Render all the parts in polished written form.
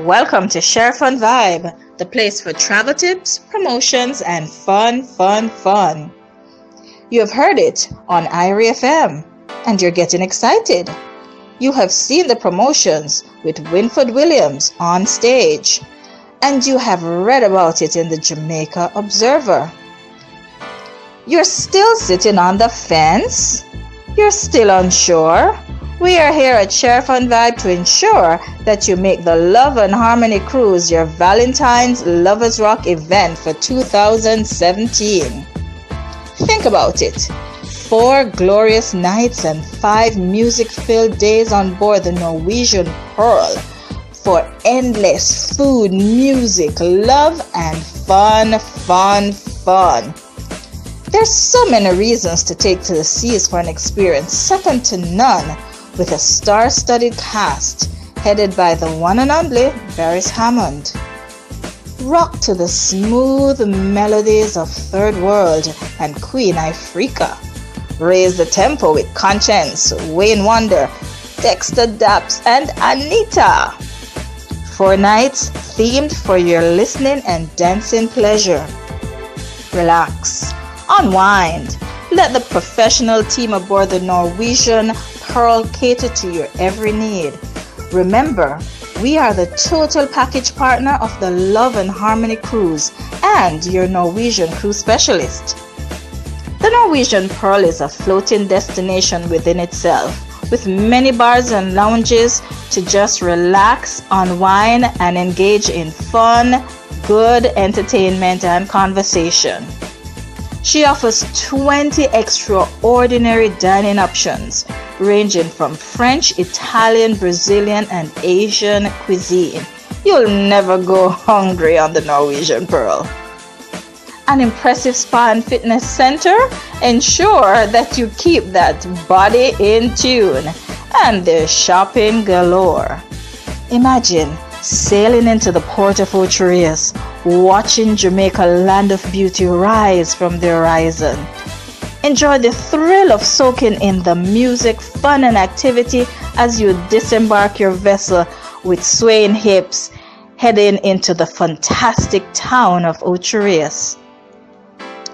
Welcome to Sheri-Fun Vibe, the place for travel tips, promotions, and fun. You have heard it on IRI FM, and you're getting excited. You have seen the promotions with Winford Williams on stage, and you have read about it in the Jamaica Observer. You're still sitting on the fence? You're still unsure? We are here at Sheri-Fun Vibe to ensure that you make the Love and Harmony Cruise your Valentine's Lovers Rock event for 2017. Think about it. 4 glorious nights and 5 music-filled days on board the Norwegian Pearl for endless food, music, love, and fun. There's so many reasons to take to the seas for an experience second to none, with a star-studded cast headed by the one and only Beres Hammond. Rock to the smooth melodies of Third World and Queen Ifrica. Raise the tempo with Conscience, Wayne Wonder, Dexter Daps, and Anita. 4 nights themed for your listening and dancing pleasure. Relax, unwind. Let the professional team aboard the Norwegian Pearl cater to your every need. Remember, we are the total package partner of the Love and Harmony Cruise and your Norwegian cruise specialist. The Norwegian Pearl is a floating destination within itself, with many bars and lounges to just relax, unwind, and engage in fun, good entertainment and conversation. She offers 20 extraordinary dining options, ranging from French, Italian, Brazilian, and Asian cuisine. You'll never go hungry on the Norwegian Pearl. An impressive spa and fitness center ensure that you keep that body in tune. And there's shopping galore. Imagine sailing into the port of Ocherius, watching Jamaica Land of Beauty rise from the horizon. Enjoy the thrill of soaking in the music, fun, and activity as you disembark your vessel with swaying hips, heading into the fantastic town of Ocherius.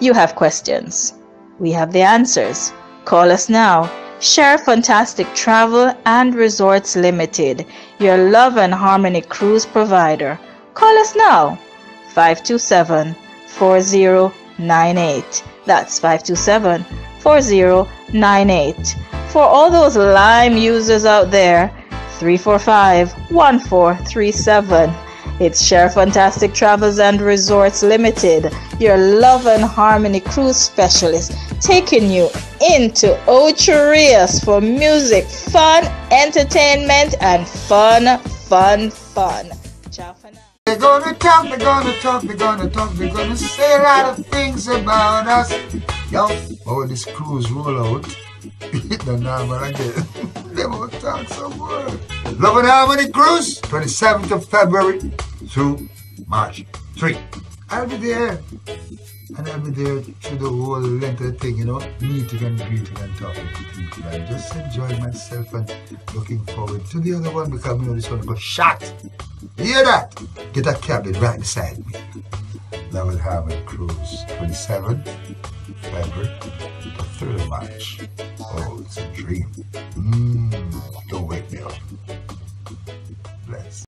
You have questions. We have the answers. Call us now. Share Fantastic Travel and Resorts Limited, your Love and Harmony cruise provider. Call us now. 527-4098. That's 527-4098. For all those Lime users out there, 345-1437. It's Share Fantastic Travels and Resorts Limited, your Love and Harmony cruise specialist, taking you into Ocherius for music, fun, entertainment, and fun. Ciao for now. They're gonna say a lot of things about us. Yo, oh, this cruise rollout. The normal again. They won't talk some word. Love and Harmony Cruise, 27th of February through March 3. I'll be there. And I'll be there through the whole length of the thing, you know, meeting and greeting and talking to people and just enjoying myself and looking forward to the other one because I know this one got shot. You hear that? Get a cabin right beside me. Love and Harmony Cruise, 27th February to 3rd March. Oh, it's a dream. Don't